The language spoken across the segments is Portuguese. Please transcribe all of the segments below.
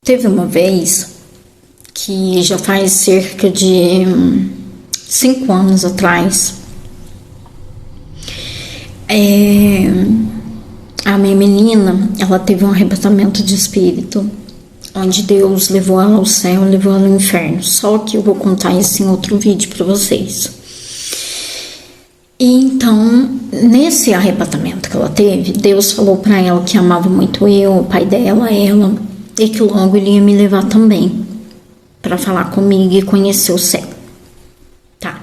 Teve uma vez que já faz cerca de 5 anos atrás, a minha menina, ela teve um arrebatamento de espírito, onde Deus levou ela ao céu, levou ela ao inferno. Só que eu vou contar isso em outro vídeo para vocês. E então, nesse arrebatamento que ela teve, Deus falou para ela que amava muito eu, o pai dela, ela, e que logo ele ia me levar também para falar comigo e conhecer o céu. Tá.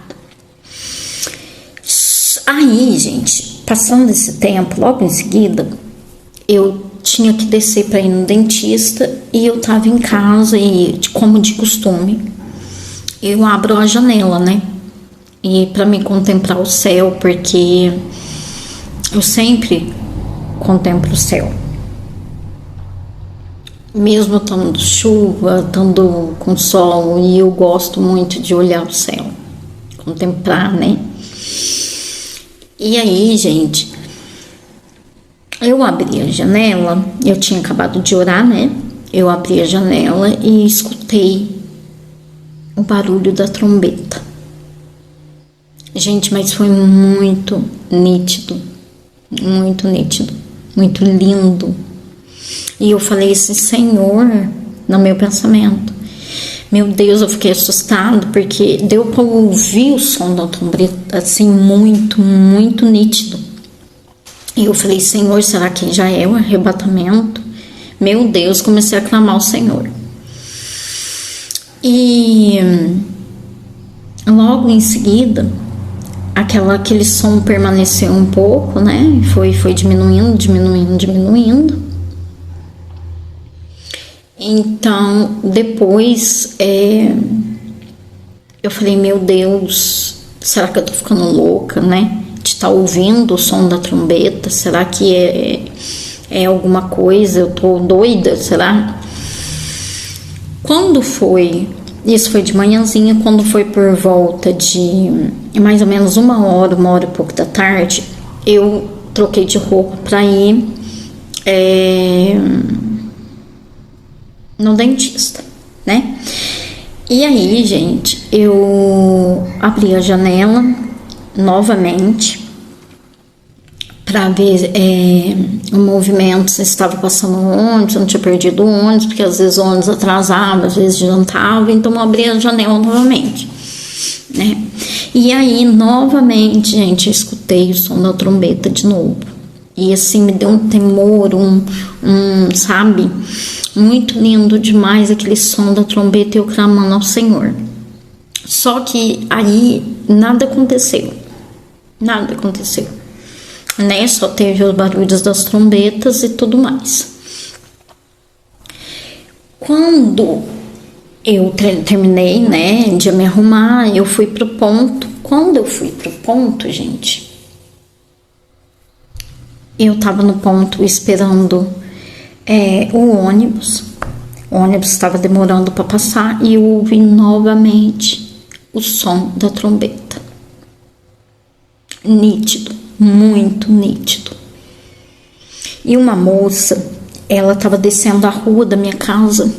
Aí, gente, passando esse tempo, logo em seguida, eu tinha que descer para ir no dentista e eu tava em casa e, como de costume, eu abro a janela, né? E para me contemplar o céu, porque eu sempre contemplo o céu. Mesmo estando chuva, estando com sol, e eu gosto muito de olhar o céu, contemplar, né? E aí, gente, eu abri a janela, eu tinha acabado de orar, né? Eu abri a janela e escutei o barulho da trombeta. Gente, mas foi muito nítido, muito nítido, muito lindo. E eu falei assim, Senhor, no meu pensamento, meu Deus, eu fiquei assustado, porque deu para ouvir o som da trombeta, assim, muito, muito nítido. E eu falei, Senhor, será que já é o arrebatamento? Meu Deus, comecei a clamar ao Senhor. E logo em seguida, aquele som permaneceu um pouco, né? Foi diminuindo. Então, depois, eu falei, meu Deus, será que eu tô ficando louca, né? De estar ouvindo o som da trombeta? Será que é alguma coisa? Eu tô doida, será? Quando foi... Isso foi de manhãzinha, quando foi por volta de mais ou menos 1 hora e pouco da tarde, eu troquei de roupa para ir no dentista, né? E aí, gente, eu abri a janela novamente para ver o movimento, se estava passando o ônibus, eu não tinha perdido o ônibus, porque às vezes o ônibus atrasava, às vezes adiantava, então eu abri a janela novamente, né? E aí, novamente, gente, eu escutei o som da trombeta de novo. E assim, me deu um temor, sabe? Muito lindo demais aquele som da trombeta e eu clamando ao Senhor. Só que aí, nada aconteceu, né? Só teve os barulhos das trombetas e tudo mais. Quando eu terminei, né, de me arrumar, eu fui pro ponto. Quando eu fui pro ponto, gente, eu tava no ponto esperando o ônibus. O ônibus estava demorando para passar e eu ouvi novamente o som da trombeta. Nítido, muito nítido. E uma moça, ela estava descendo a rua da minha casa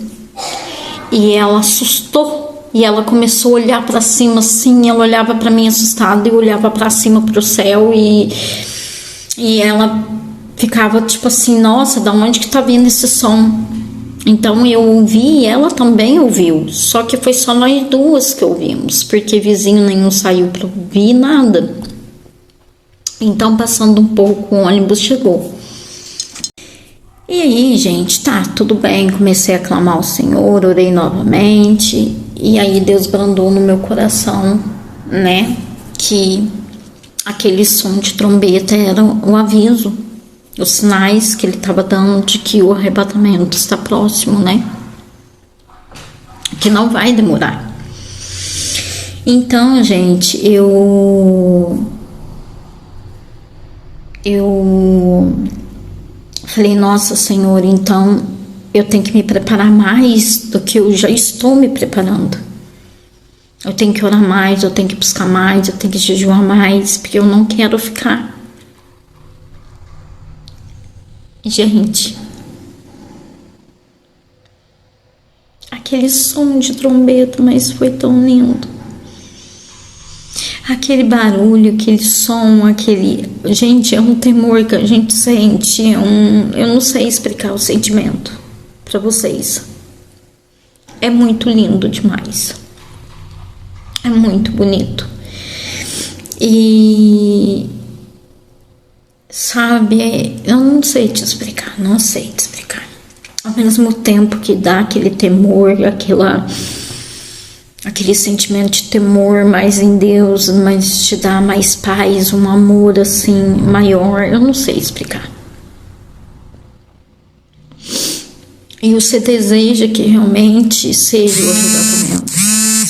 e ela assustou e ela começou a olhar para cima assim, ela olhava para mim assustada e olhava para cima pro céu e ela ficava tipo assim, nossa, da onde que tá vindo esse som? Então eu ouvi e ela também ouviu, só que foi só nós duas que ouvimos, porque vizinho nenhum saiu para ouvir nada. Então, passando um pouco, o ônibus chegou. E aí, gente, tá, tudo bem, comecei a clamar ao Senhor, orei novamente, e aí Deus brandou no meu coração, né, que aquele som de trombeta era um aviso, os sinais que ele estava dando de que o arrebatamento está próximo, né, que não vai demorar. Então, gente, eu falei, nossa, Senhor, então eu tenho que me preparar mais do que eu já estou me preparando. Eu tenho que orar mais, eu tenho que buscar mais, eu tenho que jejuar mais, porque eu não quero ficar. Gente, aquele som de trombeta, mas foi tão lindo. Aquele barulho, aquele som, aquele... Gente, é um temor que a gente sente, eu não sei explicar o sentimento pra vocês. É muito lindo demais. É muito bonito. E... sabe, eu não sei te explicar, não sei te explicar. Ao mesmo tempo que dá aquele temor, aquele sentimento de temor mais em Deus, mas te dá mais paz, um amor assim maior, eu não sei explicar. E você deseja que realmente seja o arrebatamento,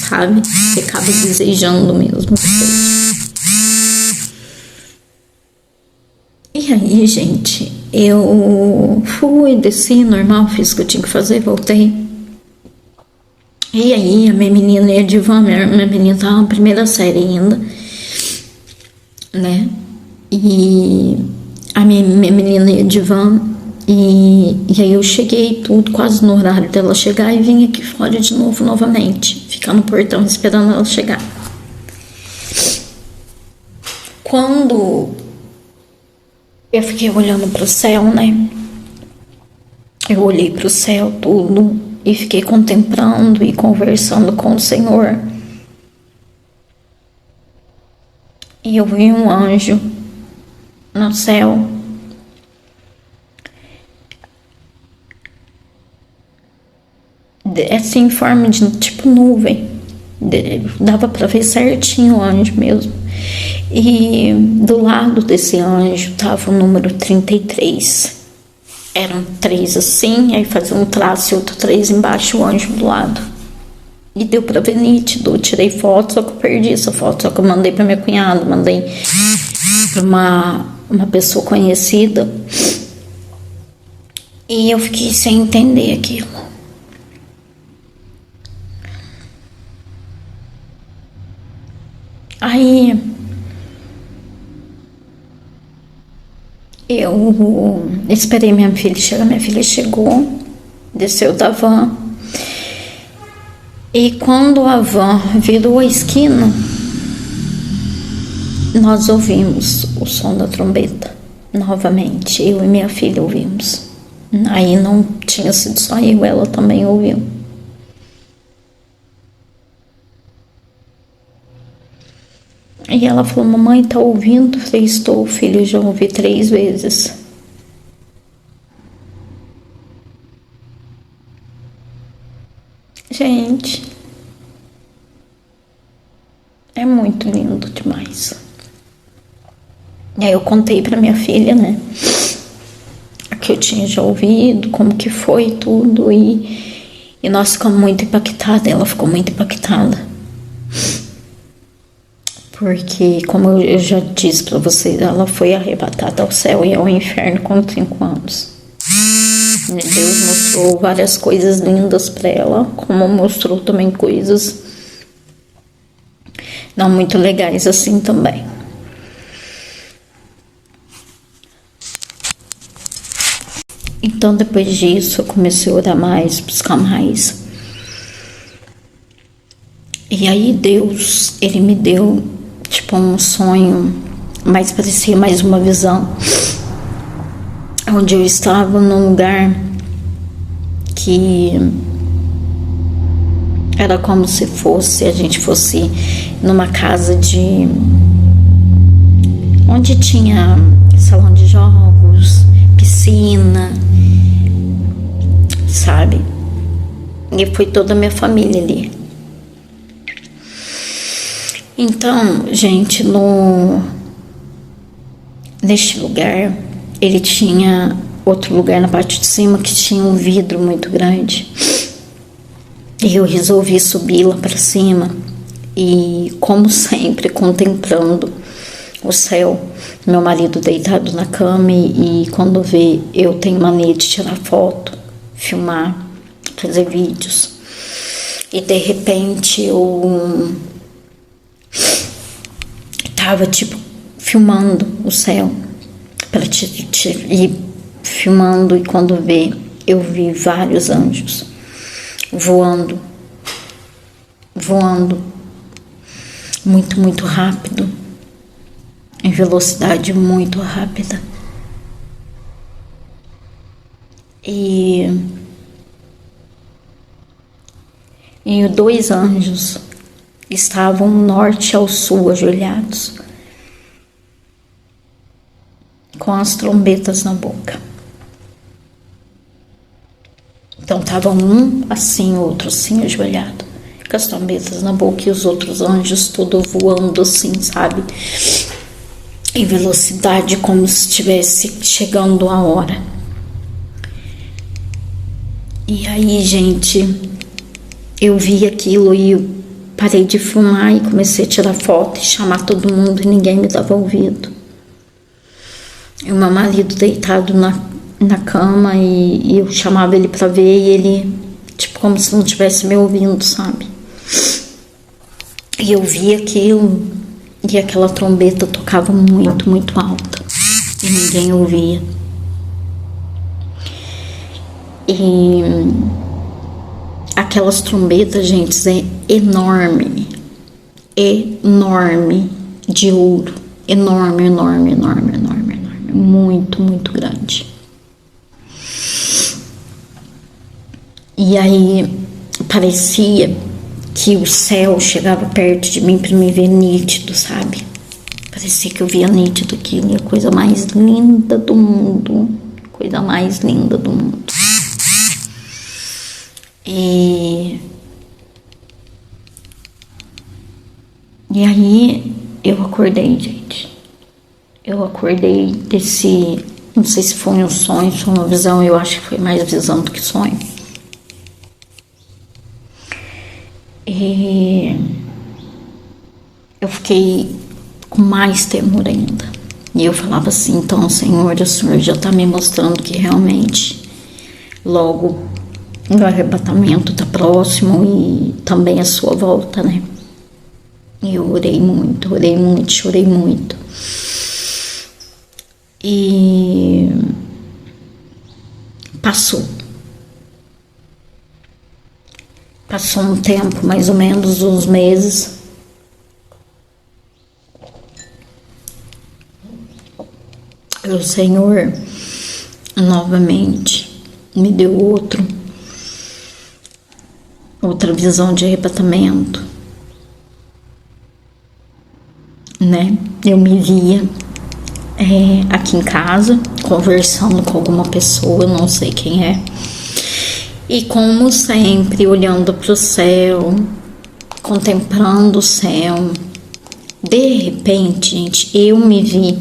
sabe? Você acaba desejando mesmo que seja. E aí, gente, eu fui, desci, normal, fiz o que eu tinha que fazer, voltei. E aí, a minha menina e a Divan, minha menina tava na primeira série ainda, né? E a minha menina e a Divan, e aí eu cheguei tudo quase no horário dela chegar e vim aqui fora de novo, novamente, ficar no portão esperando ela chegar. Quando eu fiquei olhando pro céu, né? Eu olhei pro céu, tudo, e fiquei contemplando e conversando com o Senhor. E eu vi um anjo no céu. Assim, em forma de tipo nuvem. Dava pra ver certinho o anjo mesmo. E do lado desse anjo tava o número 33. Eram 3 assim, aí fazia um traço e outro 3 embaixo, o anjo do lado. E deu pra ver nítido. Eu tirei foto, só que eu perdi essa foto. Só que eu mandei pra minha cunhada, mandei pra uma pessoa conhecida. E eu fiquei sem entender aquilo. Aí eu esperei minha filha chegar. Minha filha chegou, desceu da van. E quando a van virou a esquina, nós ouvimos o som da trombeta novamente. Eu e minha filha ouvimos. Aí não tinha sido só eu, ela também ouviu. E ela falou: mamãe, tá ouvindo? Eu falei: estou, filho, eu já ouvi 3 vezes. Gente, é muito lindo demais. E aí eu contei pra minha filha, né, que eu tinha já ouvido, como que foi tudo, e nós ficamos muito impactadas, ela ficou muito impactada. Porque, como eu já disse pra vocês, ela foi arrebatada ao céu e ao inferno com 5 anos. Deus mostrou várias coisas lindas pra ela, como mostrou também coisas não muito legais assim também. Então, depois disso, eu comecei a orar mais, buscar mais. E aí Deus, Ele me deu tipo um sonho, mas parecia mais uma visão, onde eu estava num lugar que era como se a gente fosse numa casa onde tinha salão de jogos, piscina, sabe? E foi toda a minha família ali. Então, gente, neste lugar, ele tinha outro lugar na parte de cima que tinha um vidro muito grande. E eu resolvi subir lá para cima e, como sempre, contemplando o céu. Meu marido deitado na cama e quando vê, eu tenho mania de tirar foto, filmar, fazer vídeos. E de repente eu tava tipo filmando o céu para ir filmando, e quando vê, eu vi vários anjos voando, voando, muito, muito rápido, em velocidade muito rápida. E 2 anjos estavam norte ao sul, ajoelhados, com as trombetas na boca. Então estavam um assim, outro assim, ajoelhado, com as trombetas na boca, e os outros anjos todos voando assim, sabe? Em velocidade, como se estivesse chegando a hora. E aí, gente, eu vi aquilo e eu parei de filmar e comecei a tirar foto e chamar todo mundo e ninguém me dava ouvido. E o meu marido deitado na cama e eu chamava ele pra ver e ele, tipo, como se não estivesse me ouvindo, sabe? E eu vi aquilo e aquela trombeta tocava muito, muito alta e ninguém ouvia. E aquelas trombetas, gente, é enorme, de ouro, enorme, muito, muito grande. E aí parecia que o céu chegava perto de mim para me ver nítido, sabe? Parecia que eu via nítido aquilo, e a coisa mais linda do mundo, coisa mais linda do mundo. E aí eu acordei, gente. Eu acordei desse, não sei se foi um sonho, se foi uma visão, eu acho que foi mais visão do que sonho. E eu fiquei com mais temor ainda. E eu falava assim, então, Senhor, o Senhor já está me mostrando que realmente logo o arrebatamento está próximo e também a sua volta, né? E eu orei muito, chorei muito. E passou um tempo, mais ou menos uns meses. O Senhor novamente me deu outra visão de arrebatamento, né? Eu me via aqui em casa, conversando com alguma pessoa, não sei quem é, e como sempre, olhando para o céu, contemplando o céu. De repente, gente, eu me vi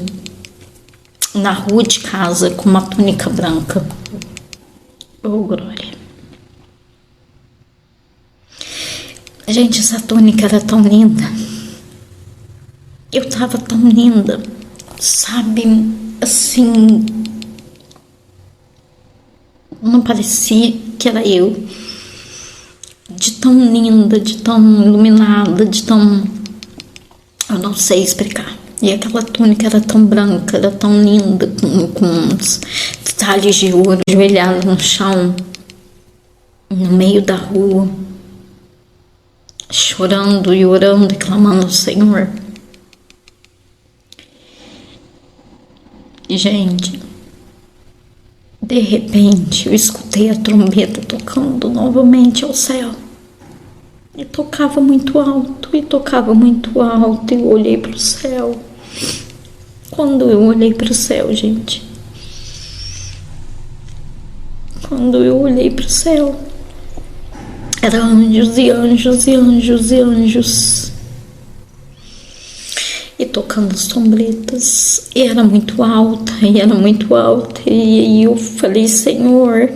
na rua de casa com uma túnica branca. Oh, glória! Gente, essa túnica era tão linda. Eu tava tão linda, sabe? Assim, não parecia que era eu. De tão linda, de tão iluminada, de tão... eu não sei explicar. E aquela túnica era tão branca, era tão linda, com uns detalhes de ouro, ajoelhada no chão, no meio da rua, chorando e orando e clamando ao Senhor. E, gente, de repente eu escutei a trombeta tocando novamente ao céu. E tocava muito alto, e eu olhei para o céu. Quando eu olhei para o céu, gente, eram anjos e anjos e anjos e anjos, e tocando as trombetas, e era muito alta, e aí eu falei, Senhor,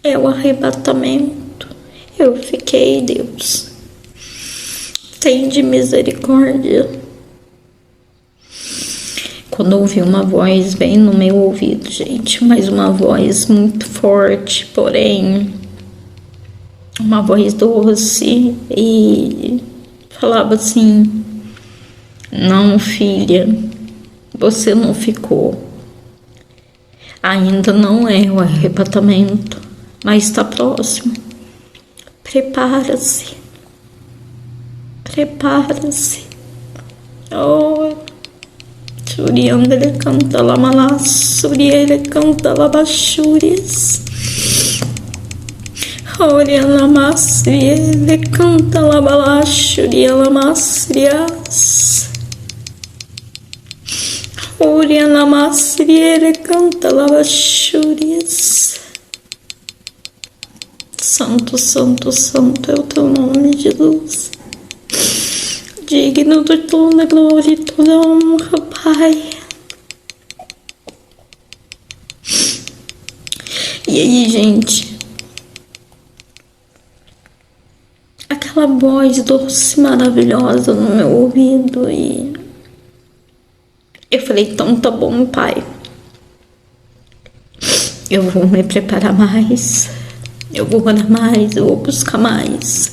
é o arrebatamento. Eu fiquei, Deus, tem de misericórdia. Quando eu ouvi uma voz bem no meu ouvido, gente, mas uma voz muito forte, porém uma voz doce, e falava assim, não, filha, você não ficou. Ainda não é o arrebatamento, mas está próximo. Prepara-se. Prepara-se. Oh, Suriandele canta la malá, Suriele canta la bachúrias. Oriana Masriele canta la balachuriela Masrias. Oriana Masriele canta la bachúrias. Santo, santo, santo é o teu nome, Jesus. Digno de toda glória e toda honra, Pai. E aí, gente? Aquela voz doce, maravilhosa no meu ouvido e eu falei, então tá bom, Pai. Eu vou me preparar mais. Eu vou orar mais, eu vou buscar mais.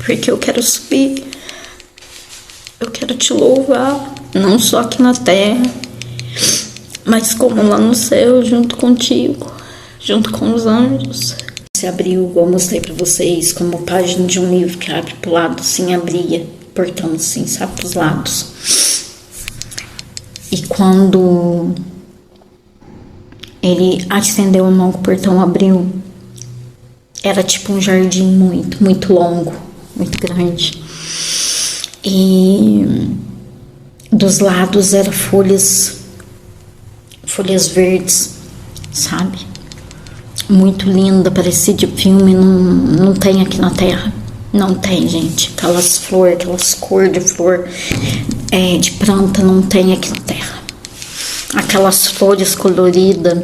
Porque eu quero subir. Eu quero te louvar, não só aqui na terra, mas como lá no céu, junto contigo, junto com os anjos. Se abriu, igual eu mostrei pra vocês, como a página de um livro que abre pro lado, assim, abria, portão assim, sabe, pros lados. E quando ele acendeu a mão que o portão abriu, era tipo um jardim muito, muito longo, muito grande. E dos lados eram folhas verdes, sabe? Muito linda, parecia de filme, não tem aqui na terra. Não tem, gente. Aquelas flores, aquelas cores de flor de planta não tem aqui na terra. Aquelas flores coloridas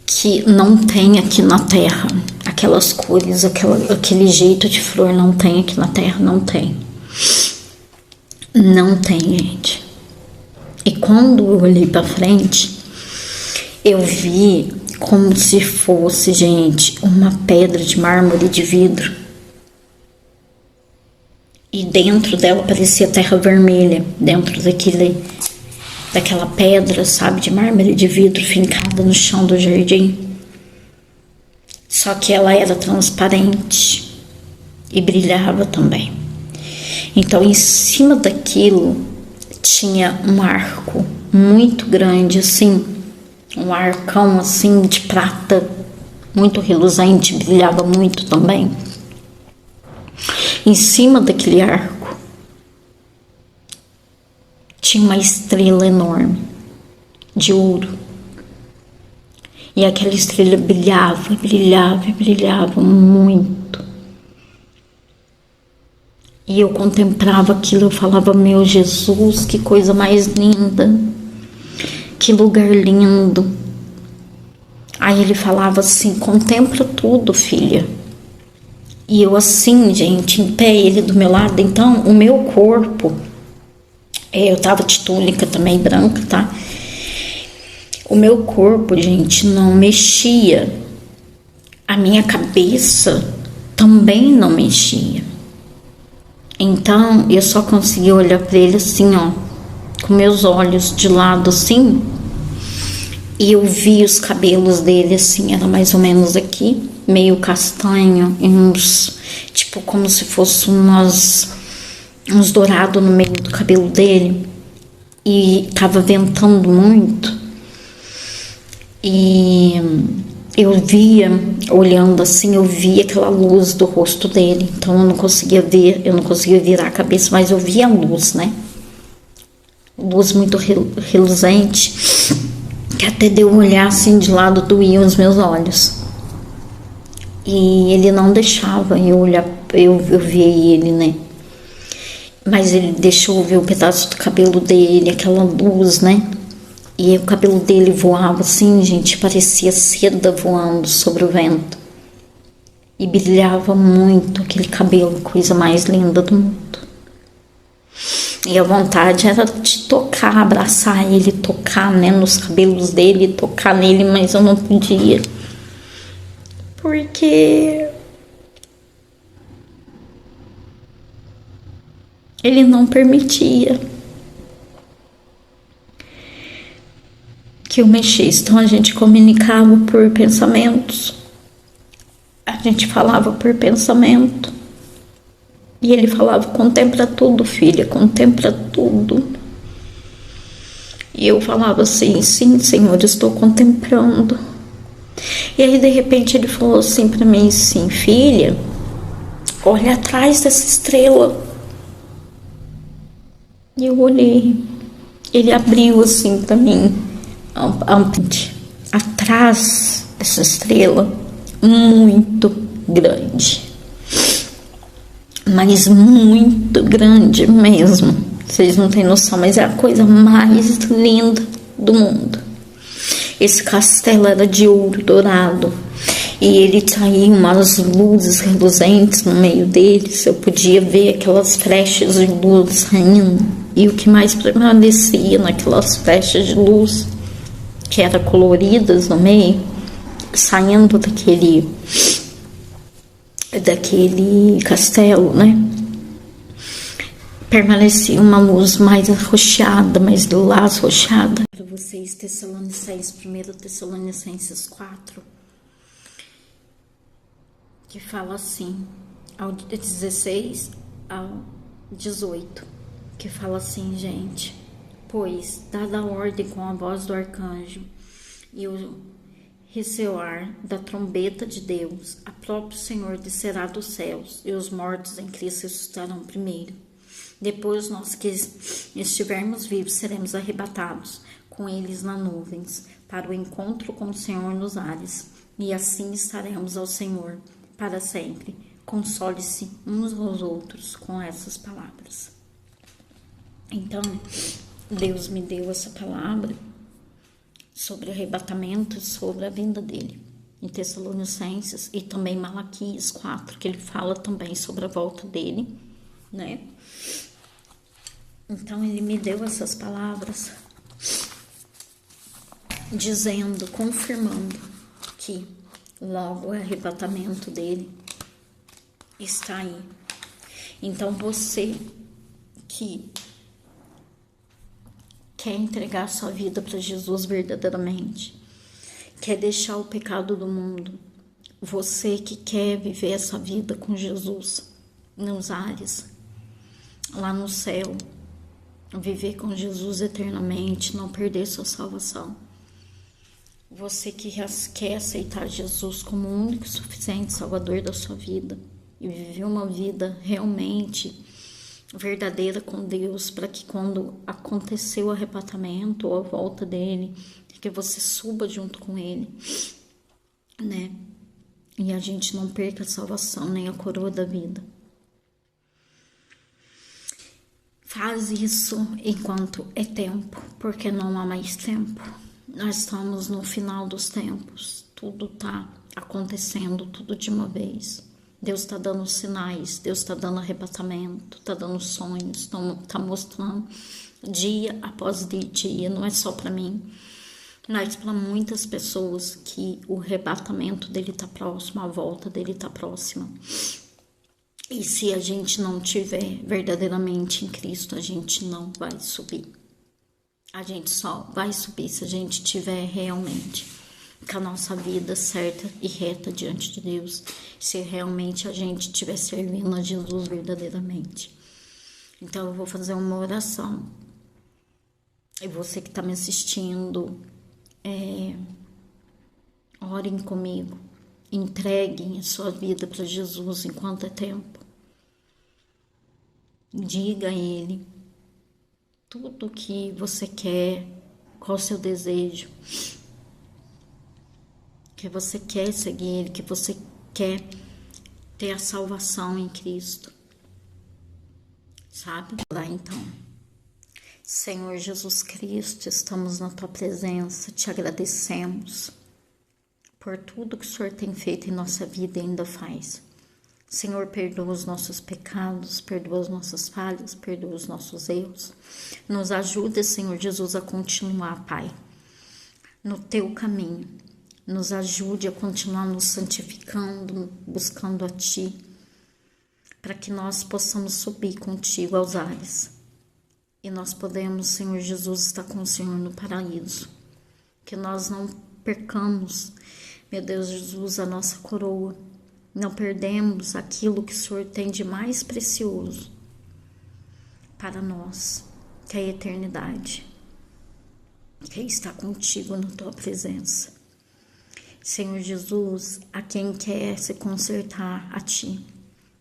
que não tem aqui na terra. Aquelas cores, aquele jeito de flor não tem aqui na terra, não tem. Não tem, gente. E quando eu olhei pra frente, eu vi como se fosse, gente, uma pedra de mármore de vidro. E dentro dela parecia terra vermelha, dentro daquela pedra, sabe, de mármore de vidro fincada no chão do jardim. Só que ela era transparente e brilhava também. Então, em cima daquilo tinha um arco muito grande, assim, um arcão assim de prata, muito reluzente, brilhava muito também. Em cima daquele arco tinha uma estrela enorme de ouro. E aquela estrela brilhava, brilhava, brilhava muito. E eu contemplava aquilo, eu falava, meu Jesus, que coisa mais linda, que lugar lindo. Aí ele falava assim, contempla tudo, filha. E eu assim, gente, em pé, ele do meu lado. Então, o meu corpo, eu tava de túnica também branca, tá? O meu corpo, gente, não mexia. A minha cabeça também não mexia. Então, eu só conseguia olhar pra ele assim, ó, com meus olhos de lado assim, e eu vi os cabelos dele assim, era mais ou menos aqui, meio castanho, e uns, tipo, como se fosse uns dourados no meio do cabelo dele, e tava ventando muito, e eu via, olhando assim, eu via aquela luz do rosto dele. Então eu não conseguia ver, eu não conseguia virar a cabeça, mas eu via a luz, né? Luz muito reluzente, que até de eu olhar assim de lado doíam os meus olhos. E ele não deixava eu olhar, eu via ele, né? Mas ele deixou eu ver um pedaço do cabelo dele, aquela luz, né? E o cabelo dele voava assim, gente, parecia seda voando sobre o vento. E brilhava muito aquele cabelo, coisa mais linda do mundo. E a vontade era de tocar, abraçar ele, tocar, né, nos cabelos dele, tocar nele, mas eu não podia. Porque ele não permitia que eu mexesse. Então a gente comunicava por pensamentos. A gente falava por pensamento. E ele falava: contempla tudo, filha, contempla tudo. E eu falava assim: sim, Senhor, estou contemplando. E aí, de repente, ele falou assim para mim, assim: filha, olha atrás dessa estrela. E eu olhei. Ele abriu assim para mim, atrás dessa estrela, muito grande. Mas muito grande mesmo. Vocês não têm noção, mas é a coisa mais linda do mundo. Esse castelo era de ouro dourado. E ele tinha umas luzes reluzentes no meio deles. Eu podia ver aquelas flechas de luz saindo. E o que mais permanecia naquelas flechas de luz, que eram coloridas no meio, saindo daquele castelo, né? Permanecia uma luz mais arroxeada, mais lilás roxada. Para vocês, Tessalonicenses, 1 Tessalonicenses 4, que fala assim, ao 16 ao 18, que fala assim, gente: pois, dada a ordem com a voz do arcanjo e o ressoar da trombeta de Deus, a próprio Senhor descerá dos céus, e os mortos em Cristo ressuscitarão primeiro. Depois, nós que estivermos vivos seremos arrebatados com eles nas nuvens, para o encontro com o Senhor nos ares, e assim estaremos ao Senhor para sempre. Console-se uns aos outros com essas palavras. Então, Deus me deu essa palavra sobre o arrebatamento, sobre a vinda dele, em Tessalonicenses, e também Malaquias 4, que ele fala também sobre a volta dele, né? Então ele me deu essas palavras, dizendo, confirmando que logo o arrebatamento dele está aí. Então você que quer entregar sua vida para Jesus verdadeiramente, quer deixar o pecado do mundo, você que quer viver essa vida com Jesus nos ares, lá no céu, viver com Jesus eternamente, não perder sua salvação, você que quer aceitar Jesus como o único e suficiente Salvador da sua vida e viver uma vida realmente verdadeira com Deus, para que quando acontecer o arrebatamento ou a volta dele, que você suba junto com ele, né? E a gente não perca a salvação nem a coroa da vida. Faz isso enquanto é tempo, porque não há mais tempo. Nós estamos no final dos tempos, tudo está acontecendo, tudo de uma vez. Deus está dando sinais, Deus está dando arrebatamento, está dando sonhos, está mostrando dia após dia. Não é só para mim, mas para muitas pessoas que o arrebatamento dele está próximo, a volta dele está próxima. E se a gente não tiver verdadeiramente em Cristo, a gente não vai subir. A gente só vai subir se a gente tiver realmente com a nossa vida certa e reta diante de Deus, se realmente a gente estiver servindo a Jesus verdadeiramente. Então eu vou fazer uma oração. E você que está me assistindo, orem comigo, entreguem a sua vida para Jesus enquanto é tempo. Diga a Ele tudo o que você quer, qual o seu desejo, que você quer seguir Ele, que você quer ter a salvação em Cristo, sabe? Lá então, Senhor Jesus Cristo, estamos na Tua presença, te agradecemos por tudo que o Senhor tem feito em nossa vida e ainda faz. Senhor, perdoa os nossos pecados, perdoa as nossas falhas, perdoa os nossos erros. Nos ajuda, Senhor Jesus, a continuar, Pai, no Teu caminho. Nos ajude a continuar nos santificando, buscando a Ti, para que nós possamos subir contigo aos ares. E nós podemos, Senhor Jesus, estar com o Senhor no paraíso. Que nós não percamos, meu Deus Jesus, a nossa coroa, não perdemos aquilo que o Senhor tem de mais precioso para nós, que é a eternidade, que é estar contigo na tua presença. Senhor Jesus, a quem quer se consertar a ti,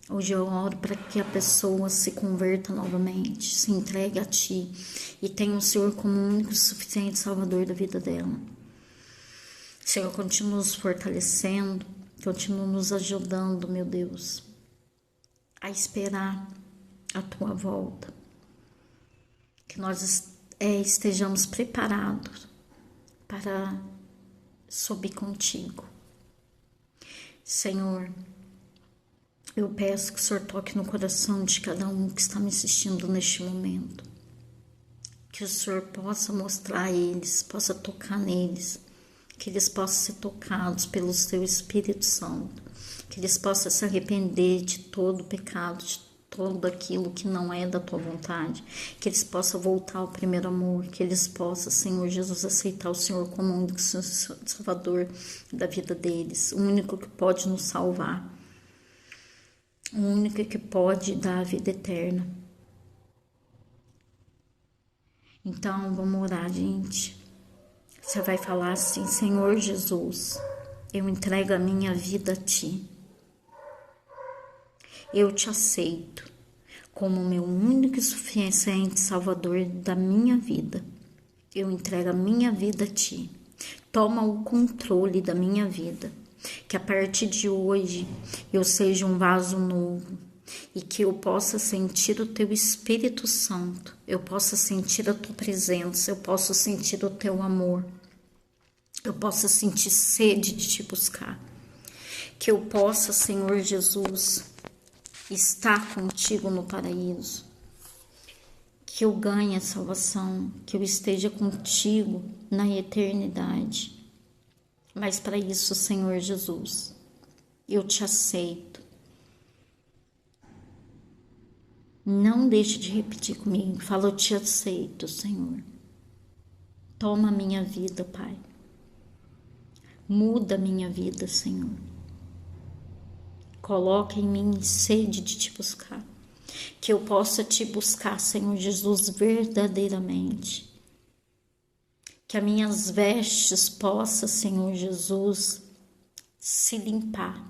hoje eu oro para que a pessoa se converta novamente, se entregue a ti e tenha o Senhor como o único e suficiente Salvador da vida dela. Senhor, continua nos fortalecendo, continua nos ajudando, meu Deus, a esperar a tua volta. Que nós estejamos preparados para subir contigo. Senhor, eu peço que o Senhor toque no coração de cada um que está me assistindo neste momento. Que o Senhor possa mostrar a eles, possa tocar neles, que eles possam ser tocados pelo Teu Espírito Santo, que eles possam se arrepender de todo o pecado, de todo aquilo que não é da Tua vontade, que eles possam voltar ao primeiro amor, que eles possam, Senhor Jesus, aceitar o Senhor como o único Salvador da vida deles, o único que pode nos salvar, o único que pode dar a vida eterna. Então, vamos orar, gente. Você vai falar assim: Senhor Jesus, eu entrego a minha vida a Ti. Eu te aceito como meu único e suficiente Salvador da minha vida. Eu entrego a minha vida a Ti. Toma o controle da minha vida. Que a partir de hoje eu seja um vaso novo e que eu possa sentir o Teu Espírito Santo, eu possa sentir a Tua presença, eu possa sentir o Teu amor, eu possa sentir sede de Te buscar, que eu possa, Senhor Jesus, estar contigo no paraíso, que eu ganhe a salvação, que eu esteja contigo na eternidade. Mas para isso, Senhor Jesus, eu te aceito. Não deixe de repetir comigo. Fala: eu te aceito, Senhor. Toma a minha vida, Pai. Muda a minha vida, Senhor. Coloca em mim sede de Te buscar. Que eu possa Te buscar, Senhor Jesus, verdadeiramente. Que as minhas vestes possam, Senhor Jesus, se limpar.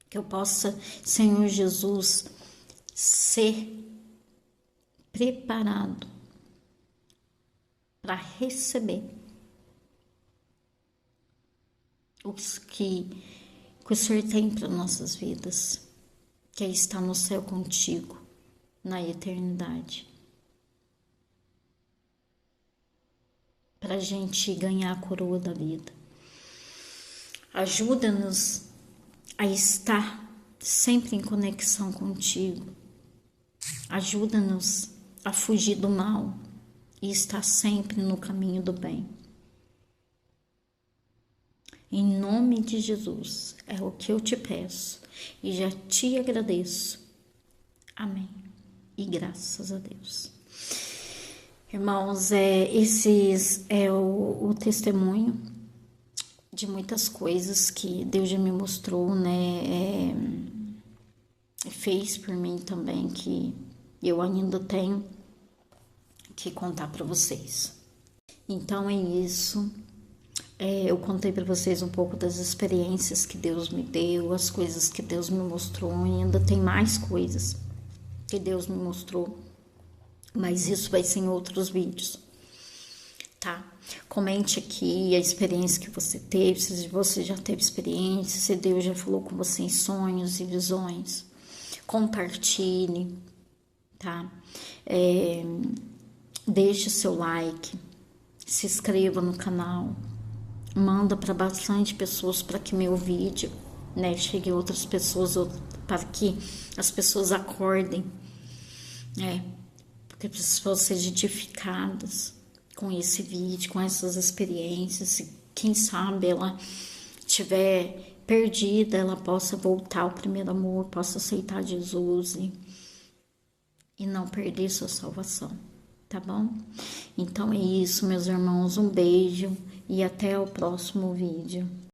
Que eu possa, Senhor Jesus, ser preparado para receber os que o Senhor tem para nossas vidas, que é estar no céu contigo na eternidade, para a gente ganhar a coroa da vida. Ajuda-nos a estar sempre em conexão contigo. Ajuda-nos a fugir do mal e estar sempre no caminho do bem. Em nome de Jesus, é o que eu te peço e já te agradeço. Amém. E graças a Deus. Irmãos, esse é o testemunho de muitas coisas que Deus já me mostrou, né? Fez por mim também, que eu ainda tenho que contar para vocês. Então é isso. Eu contei para vocês um pouco das experiências que Deus me deu, as coisas que Deus me mostrou, e ainda tem mais coisas que Deus me mostrou, mas isso vai ser em outros vídeos, tá? Comente aqui a experiência que você teve, se você já teve experiência, se Deus já falou com você em sonhos e visões. Compartilhe, tá? Deixe seu like, se inscreva no canal, manda para bastante pessoas para que meu vídeo, né, chegue a outras pessoas, para que as pessoas acordem, né, porque as pessoas sejam edificadas com esse vídeo, com essas experiências, e quem sabe ela estiver perdida, ela possa voltar ao primeiro amor, possa aceitar Jesus e não perder sua salvação, tá bom? Então é isso, meus irmãos, um beijo e até o próximo vídeo.